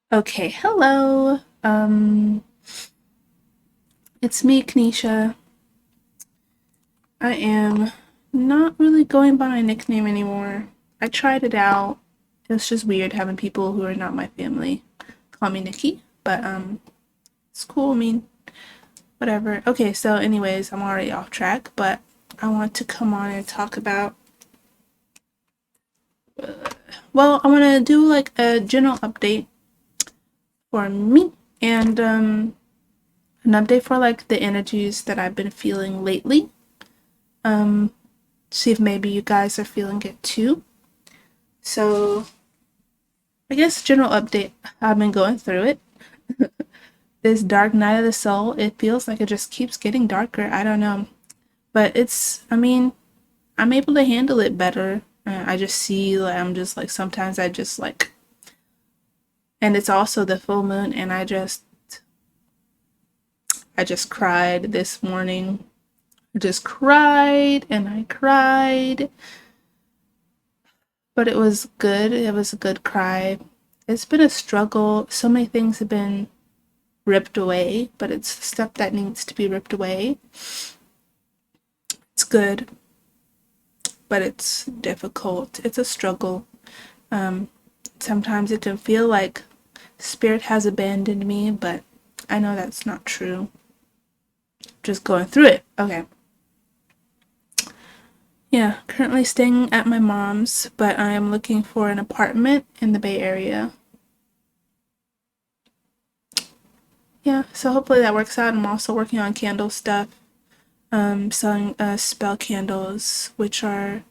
Okay, hello. It's me, Kanisha. I am not really going by my nickname anymore. I tried it out. It was just weird having people who are not my family call me Nikki, but it's cool. I mean, whatever. Okay, so anyways, I'm already off track, but I want to come on and talk about I want to do like a general update for me and an update for like the energies that I've been feeling lately. Um See if maybe you guys are feeling it too. So, I guess general update. I've been going through it. This dark night of the soul, it feels like it just keeps getting darker. I don't know. But I'm able to handle it better. I just see, like, I'm just like, sometimes I just like, and it's also the full moon, and I just cried this morning. I just cried and I cried, but it was good. It was a good cry. It's been a struggle. So many things have been ripped away, but it's the stuff that needs to be ripped away. It's good, but it's difficult. It's a struggle. Um, Sometimes it can feel like spirit has abandoned me, but I know that's not true. Just going through it. Okay. Yeah, currently staying at my mom's, but I am looking for an apartment in the Bay Area. Yeah, so hopefully that works out. I'm also working on candle stuff, selling spell candles, which are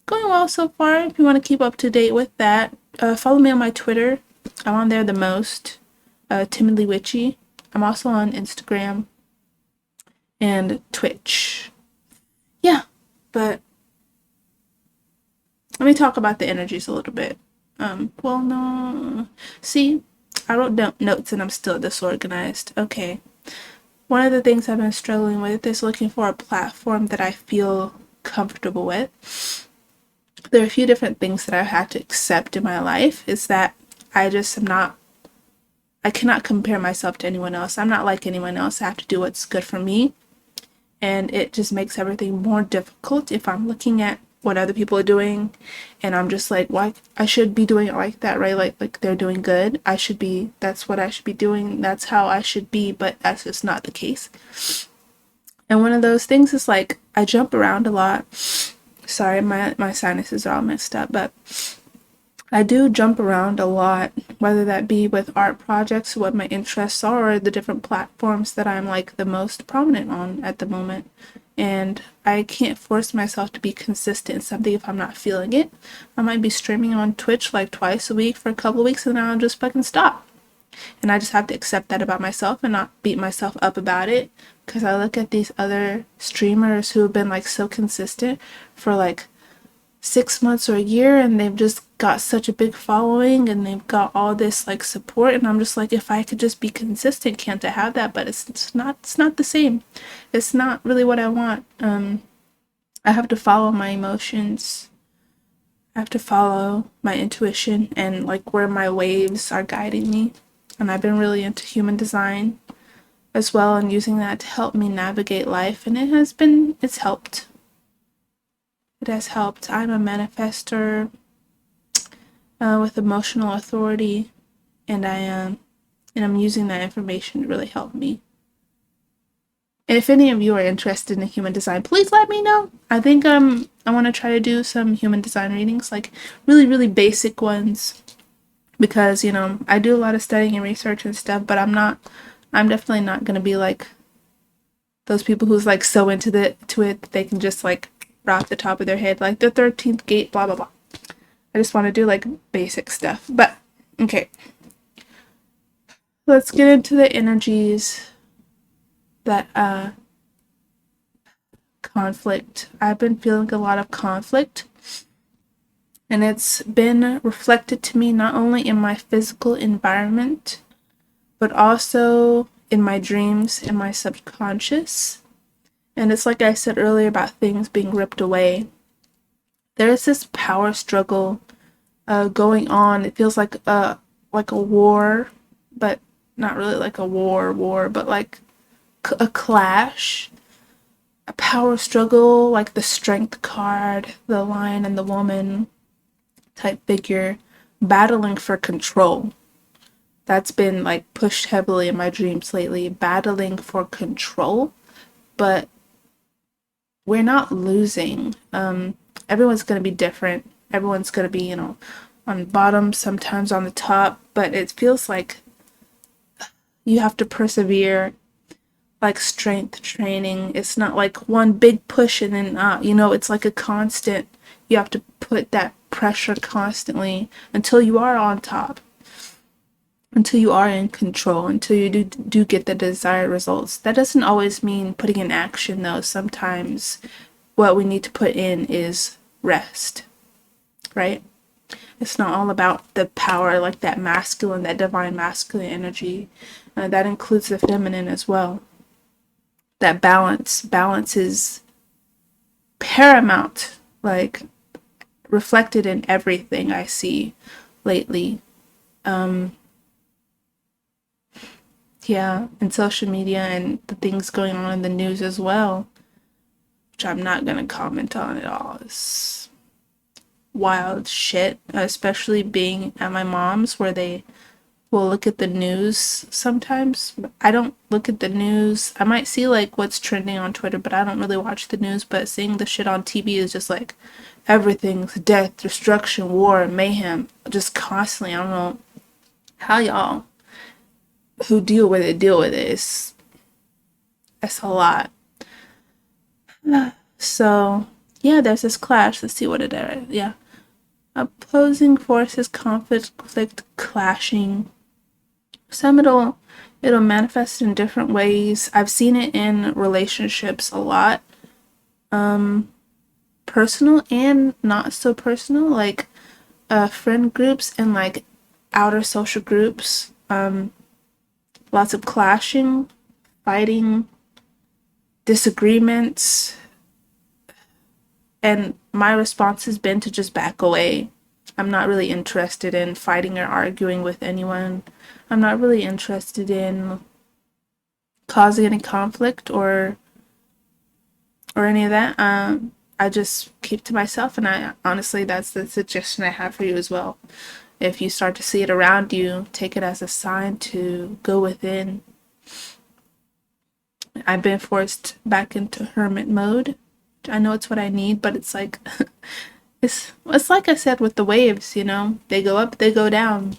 going well so far. If you want to keep up to date with that, follow me on my Twitter. I'm on there the most, Timidly Witchy. I'm also on Instagram and Twitch. Yeah, but let me talk about the energies a little bit. No. See, I wrote down notes and I'm still disorganized. Okay. One of the things I've been struggling with is looking for a platform that I feel comfortable with. There are a few different things that I've had to accept in my life is that I just am not I cannot compare myself to anyone else. I'm not like anyone else. I have to do what's good for me. And it just makes everything more difficult if I'm looking at what other people are doing and I'm just like, why I should be doing it like that, right? Like they're doing good. That's what I should be doing. That's how I should be, but that's just not the case. And one of those things is like I jump around a lot. Sorry, my sinuses are all messed up, but I do jump around a lot, whether that be with art projects, what my interests are, or the different platforms that I'm like the most prominent on at the moment. And I can't force myself to be consistent in something if I'm not feeling it. I might be streaming on Twitch like twice a week for a couple weeks and then I'll just fucking stop. And I just have to accept that about myself and not beat myself up about it. Because I look at these other streamers who have been like so consistent for like 6 months or a year and they've just got such a big following and they've got all this like support and I'm just like, if I could just be consistent, can't I have that? But it's not the same. It's not really what I want. I have to follow my emotions. I have to follow my intuition and like where my waves are guiding me. And I've been really into human design as well and using that to help me navigate life and it's helped. It has helped. I'm a manifester with emotional authority, and I'm using that information to really help me. And if any of you are interested in human design, please let me know. I think I want to try to do some human design readings, like really really basic ones, because I do a lot of studying and research and stuff, but I'm definitely not gonna be like those people who's like so into it they can just like right off the top of their head like the 13th gate, blah blah blah. I just want to do like basic stuff. But okay, let's get into the energies that conflict. I've been feeling a lot of conflict and it's been reflected to me not only in my physical environment but also in my dreams and my subconscious. And it's like I said earlier about things being ripped away. There is this power struggle going on. It feels like a war. but not really like a war, but like a clash, a power struggle, like the strength card, the lion and the woman type figure battling for control. That's been like pushed heavily in my dreams lately, battling for control, but we're not losing. Everyone's going to be different. Everyone's going to be, on the bottom, sometimes on the top, but it feels like you have to persevere, like strength training. It's not like one big push and then, it's like a constant. You have to put that pressure constantly until you are on top, until you are in control, until you do get the desired results. That doesn't always mean putting in action, though. Sometimes what we need to put in is rest, right? It's not all about the power, like that masculine, that divine masculine energy. That includes the feminine as well. That balance is paramount, like reflected in everything I see lately. Yeah, and social media and the things going on in the news as well, which I'm not gonna comment on at all. It's wild shit, especially being at my mom's where they will look at the news sometimes. I don't look at the news. I might see like what's trending on Twitter, but I don't really watch the news. But seeing the shit on TV is just like everything's death, destruction, war, mayhem, just constantly. I don't know how y'all who deal with it. It's a lot. So yeah, there's this clash. Let's see what it is. Yeah. Opposing forces, conflict, clashing. Some it'll manifest in different ways. I've seen it in relationships a lot. Personal and not so personal, like friend groups and like outer social groups. Lots of clashing, fighting, disagreements. And my response has been to just back away. I'm not really interested in fighting or arguing with anyone. I'm not really interested in causing any conflict or any of that. I just keep to myself, and I honestly, that's the suggestion I have for you as well. If you start to see it around you, take it as a sign to go within. I've been forced back into hermit mode. I know it's what I need, but it's like it's like I said with the waves, they go up, they go down.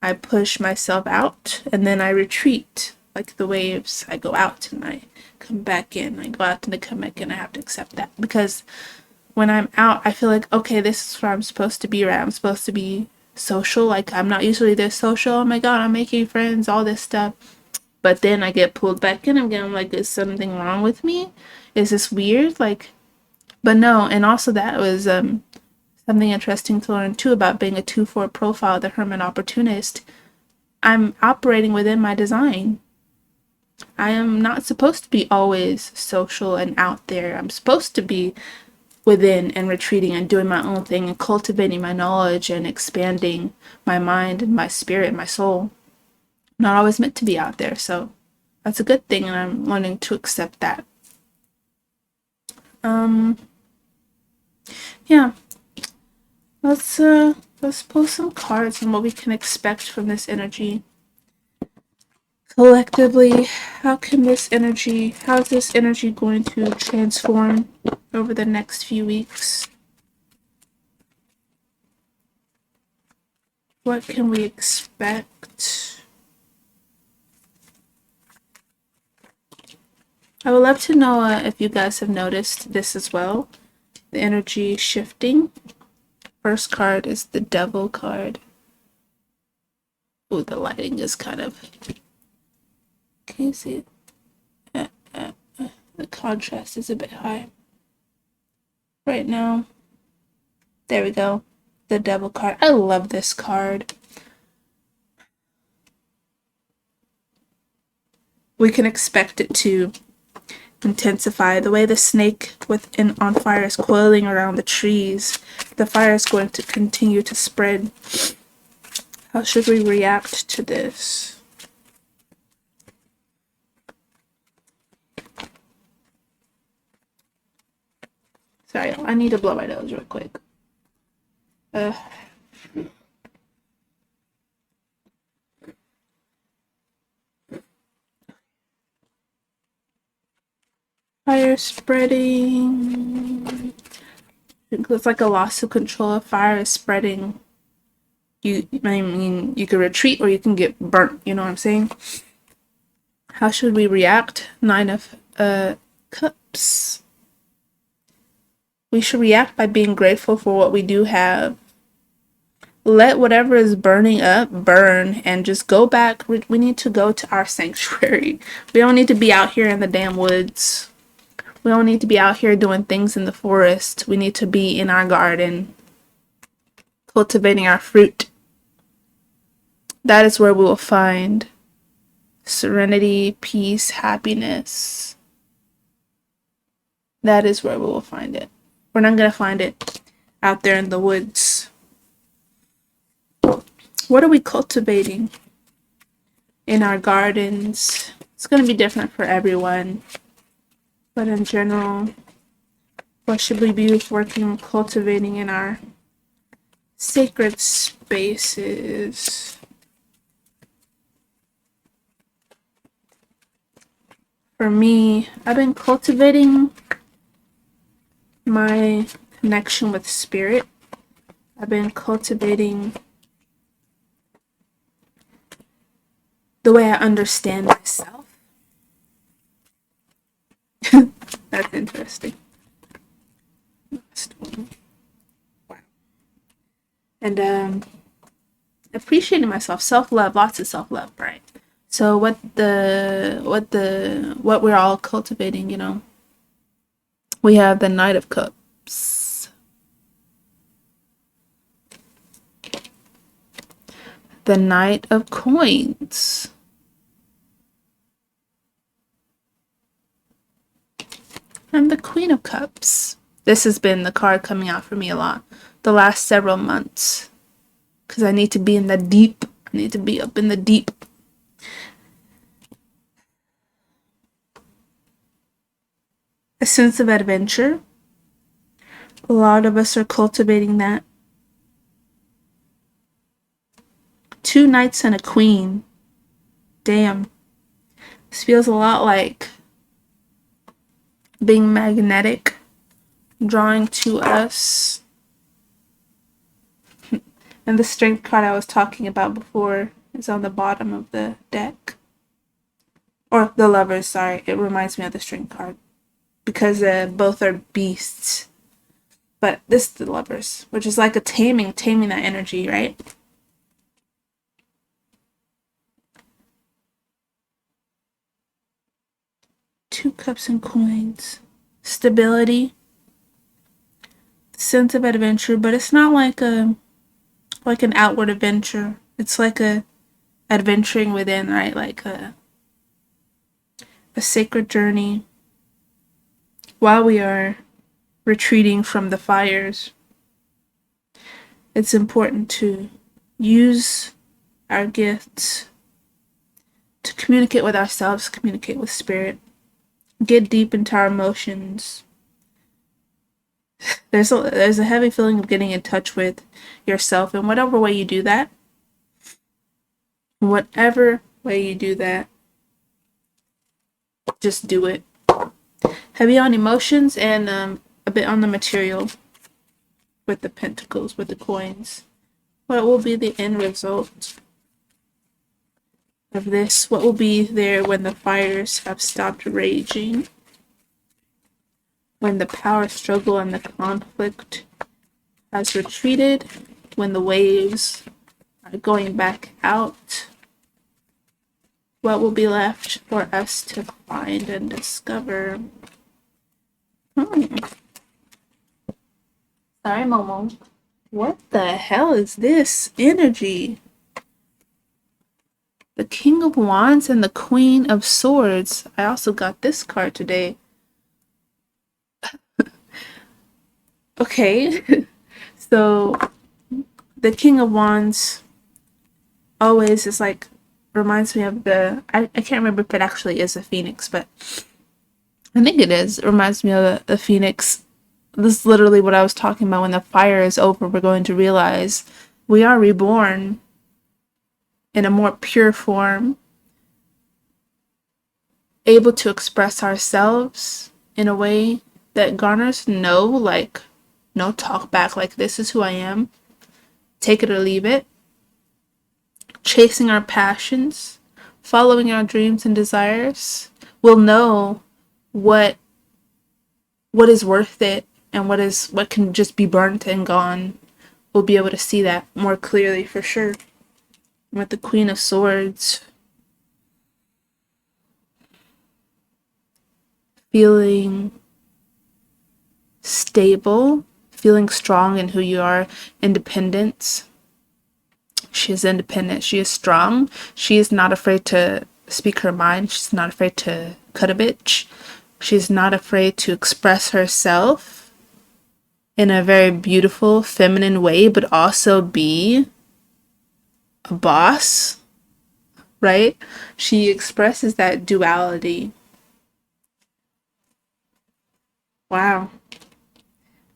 I push myself out and then I retreat like the waves. I go out and I come back in. I go out and I come back in. I have to accept that because when I'm out, I feel like, okay, this is where I'm supposed to be, right? I'm supposed to be social. Like, I'm not usually this social. Oh my God, I'm making friends, all this stuff. But then I get pulled back in again. I'm like, is something wrong with me? Is this weird? Like, but no. And also that was something interesting to learn too about being a 2-4 profile, the hermit opportunist. I'm operating within my design. I am not supposed to be always social and out there. I'm supposed to be within and retreating and doing my own thing and cultivating my knowledge and expanding my mind and my spirit, my soul. I'm not always meant to be out there, so that's a good thing, and I'm learning to accept that. Yeah. Let's pull some cards on what we can expect from this energy. Collectively, how is this energy going to transform over the next few weeks? What can we expect? I would love to know if you guys have noticed this as well. The energy shifting. First card is the Devil card. Oh, the lighting is kind of... Can you see it? The contrast is a bit high right now. There we go. The Devil card. I love this card. We can expect it to intensify. The way the snake on fire is coiling around the trees, the fire is going to continue to spread. How should we react to this? Sorry, I need to blow my nose real quick. Fire spreading. It looks like a loss of control. If fire is spreading, you can retreat or you can get burnt. You know what I'm saying? How should we react? 9 of Cups. We should react by being grateful for what we do have. Let whatever is burning up burn and just go back. We need to go to our sanctuary. We don't need to be out here in the damn woods. We don't need to be out here doing things in the forest. We need to be in our garden, cultivating our fruit. That is where we will find serenity, peace, happiness. That is where we will find it. We're not going to find it out there in the woods. What are we cultivating in our gardens? It's going to be different for everyone. But in general, what should we be working, cultivating in our sacred spaces? For me, I've been cultivating my connection with spirit. I've been cultivating the way I understand myself. That's interesting. Wow. And appreciating myself, self-love, lots of self-love, right? So what we're all cultivating, you know. We have the Knight of Cups. The Knight of Coins. And the Queen of Cups. This has been the card coming out for me a lot the last several months. Because I need to be in the deep. I need to be up in the deep. A sense of adventure. A lot of us are cultivating that. 2 knights and a queen. Damn. This feels a lot like being magnetic, drawing to us. And the strength card I was talking about before is on the bottom of the deck. Or the Lovers, sorry. It reminds me of the strength card. Because both are beasts. But this is the Lovers, which is like a taming that energy, right? Two Cups and Coins. Stability. Sense of adventure, but it's not like an outward adventure. It's like a adventuring within, right? Like a sacred journey while we are retreating from the fires. It's important to use our gifts to communicate with ourselves, communicate with spirit, get deep into our emotions. There's a heavy feeling of getting in touch with yourself, and whatever way you do that, just do it. Heavy on emotions and a bit on the material with the pentacles, with the coins. What will be the end result of this? What will be there when the fires have stopped raging? When the power struggle and the conflict has retreated? When the waves are going back out? What will be left for us to find and discover? Sorry, Momo. What the hell is this energy? The King of Wands and the Queen of Swords. I also got this card today. Okay. So, the King of Wands always is like reminds me of I can't remember if it actually is a phoenix, but I think it is. It reminds me of the phoenix. This is literally what I was talking about. When the fire is over, we're going to realize we are reborn in a more pure form, able to express ourselves in a way that garners no talk back, like this is who I am, take it or leave it, chasing our passions, following our dreams and desires. We'll know what is worth it and what can just be burnt and gone. We'll be able to see that more clearly for sure. With the Queen of Swords, feeling stable, feeling strong in who you are, independence. She is independent. She is strong. She is not afraid to speak her mind. She's not afraid to cut a bitch. She's not afraid to express herself in a very beautiful, feminine way, but also be a boss, right? She expresses that duality. Wow.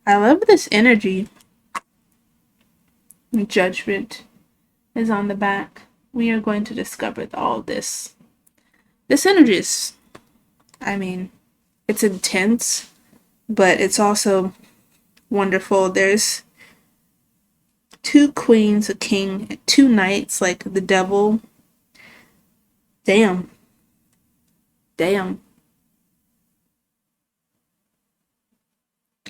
I love this energy. Judgment is on the back. We are going to discover all this. This energy is, I mean, it's intense, but it's also wonderful. There's 2 queens, a king, 2 knights, like the devil. Damn. Damn.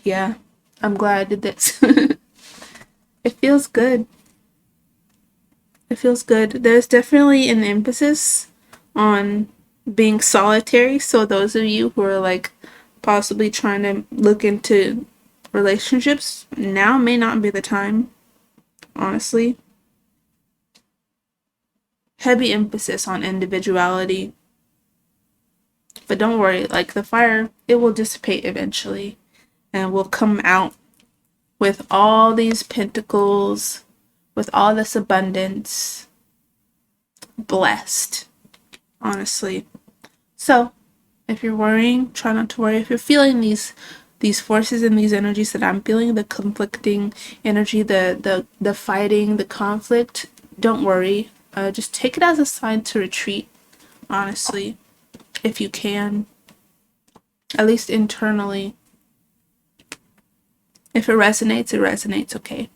Yeah, I'm glad I did this. It feels good. It feels good. There's definitely an emphasis on being solitary. So those of you who are like possibly trying to look into relationships, now may not be the time, honestly. Heavy emphasis on individuality. But don't worry, like the fire, it will dissipate eventually. And we'll come out with all these pentacles, with all this abundance, blessed, honestly. So, if you're worrying, try not to worry. If you're feeling these forces and these energies that I'm feeling, the conflicting energy, the fighting, the conflict, don't worry. Just take it as a sign to retreat, honestly, if you can, at least internally. If it resonates, okay.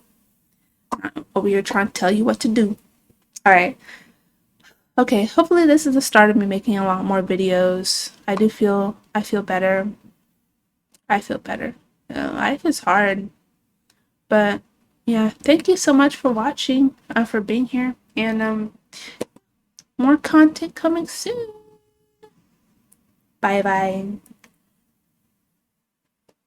Over here trying to tell you what to do. Alright. Okay, hopefully this is the start of me making a lot more videos. I feel better. I feel better. Life is hard. But yeah, thank you so much for watching, for being here. And more content coming soon. Bye bye.